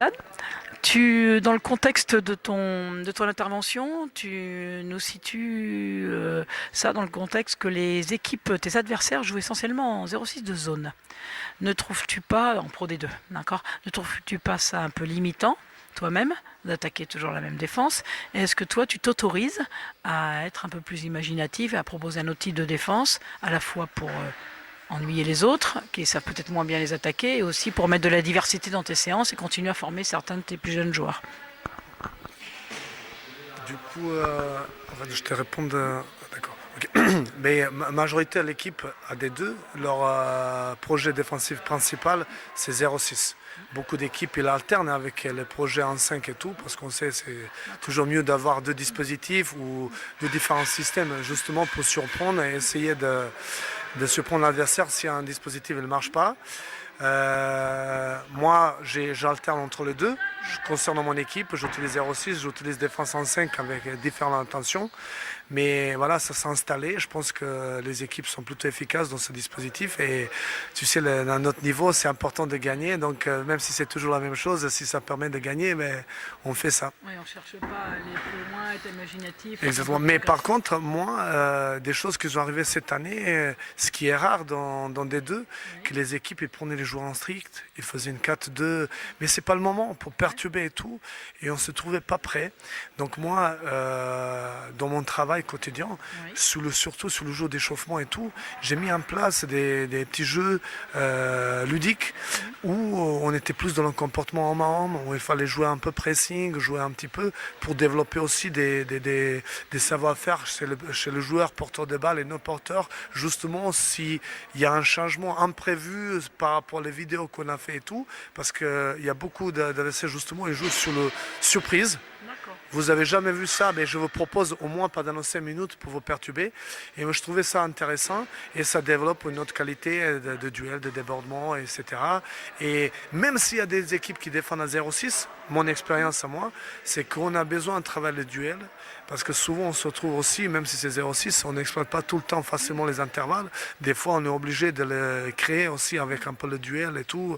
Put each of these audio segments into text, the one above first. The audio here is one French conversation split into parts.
Dans le contexte de ton intervention, tu nous situes ça dans le contexte que les équipes, tes adversaires jouent essentiellement en 0,6 de zone. Ne trouves-tu pas, en Pro D2, d'accord, ne trouves-tu pas ça un peu limitant, toi-même, d'attaquer toujours la même défense? Et est-ce que toi, tu t'autorises à être un peu plus imaginatif et à proposer un autre type de défense, à la fois pour ennuyer les autres, qui savent peut-être moins bien les attaquer, et aussi pour mettre de la diversité dans tes séances et continuer à former certains de tes plus jeunes joueurs? Du coup, je te réponds. D'accord. Ok. Mais majorité de l'équipe a des deux. Leur projet défensif principal, c'est 0,6. Beaucoup d'équipes, ils alternent avec les projets en 5 et tout, parce qu'on sait c'est toujours mieux d'avoir deux dispositifs ou deux différents systèmes, justement pour surprendre et essayer de surprendre l'adversaire si un dispositif ne marche pas. Moi, j'alterne entre les deux. Concernant mon équipe, j'utilise 0,6, j'utilise défense en 5 avec différentes intentions. Mais voilà, ça s'est installé. Je pense que les équipes sont plutôt efficaces dans ce dispositif. Et tu sais, à notre niveau, c'est important de gagner. Donc, même si c'est toujours la même chose, si ça permet de gagner, mais on fait ça. Oui, on ne cherche pas à aller plus loin, être imaginatif. Exactement. Mais par contre, moi, des choses qui sont arrivées cette année, ce qui est rare dans des deux, que les équipes ils prenaient les joueurs en strict, ils faisaient une 4-2, mais c'est pas le moment pour perturber et tout, et on se trouvait pas prêt. Donc moi, dans mon travail quotidien, surtout sur le jeu d'échauffement et tout, j'ai mis en place des petits jeux ludiques où on était plus dans le comportement homme à homme, où il fallait jouer un peu pressing, jouer un petit peu pour développer aussi des savoir-faire chez le joueur porteur de balle et non porteur, justement s'il y a un changement imprévu par rapport aux vidéos qu'on a fait et tout, parce qu'il y a beaucoup d'adversaires justement, ils jouent sur le surprise. Vous avez jamais vu ça, mais je vous propose au moins pendant 5 minutes pour vous perturber. Et moi, je trouvais ça intéressant et ça développe une autre qualité de duel, de débordement, etc. Et même s'il y a des équipes qui défendent à 0,6, mon expérience à moi, c'est qu'on a besoin de travailler le duel parce que souvent on se retrouve aussi, même si c'est 0,6, on n'exploite pas tout le temps facilement les intervalles. Des fois, on est obligé de les créer aussi avec un peu le duel et tout.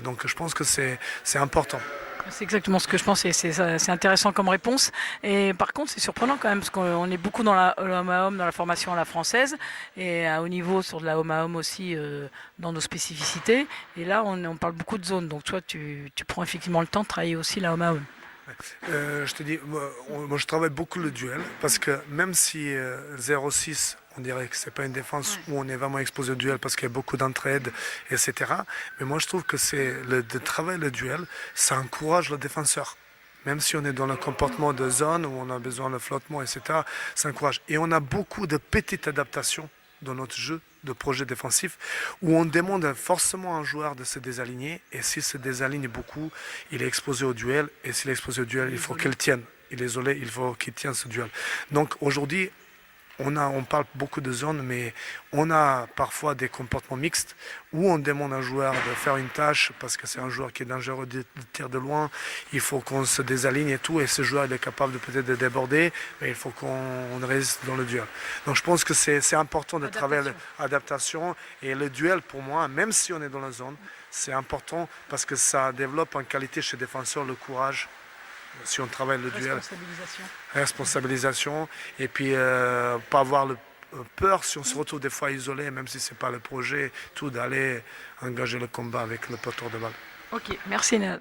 Donc, je pense que c'est important. C'est exactement ce que je pense et c'est intéressant comme réponse. Et par contre, c'est surprenant quand même parce qu'on est beaucoup dans la homme à homme, dans la formation à la française et à haut niveau sur de la homme à homme aussi dans nos spécificités. Et là, on parle beaucoup de zones. Donc toi, tu prends effectivement le temps de travailler aussi la homme à homme. Je te dis, moi, je travaille beaucoup le duel parce que même si 0,6, on dirait que c'est pas une défense où on est vraiment exposé au duel parce qu'il y a beaucoup d'entraide, etc. Mais moi je trouve que de travailler le duel, ça encourage le défenseur. Même si on est dans le comportement de zone où on a besoin de flottement, etc., ça encourage. Et on a beaucoup de petites adaptations dans notre jeu de projet défensif où on demande forcément à un joueur de se désaligner et s'il se désaligne beaucoup, il est exposé au duel et s'il est exposé au duel, il faut qu'il tienne. Il est isolé, il faut qu'il tienne ce duel. Donc aujourd'hui, on parle beaucoup de zones, mais on a parfois des comportements mixtes où on demande à un joueur de faire une tâche parce que c'est un joueur qui est dangereux de tir de loin. Il faut qu'on se désaligne et tout, et ce joueur il est capable de peut-être de déborder, mais il faut qu'on résiste dans le duel. Donc je pense que c'est important de travailler l'adaptation et le duel pour moi, même si on est dans la zone, c'est important parce que ça développe en qualité chez les défenseurs le courage si on travaille le duel. Responsabilisation. Et puis, pas avoir peur si on se retrouve des fois isolé, même si ce n'est pas le projet, tout d'aller engager le combat avec le porteur de balle. Ok, merci Néa.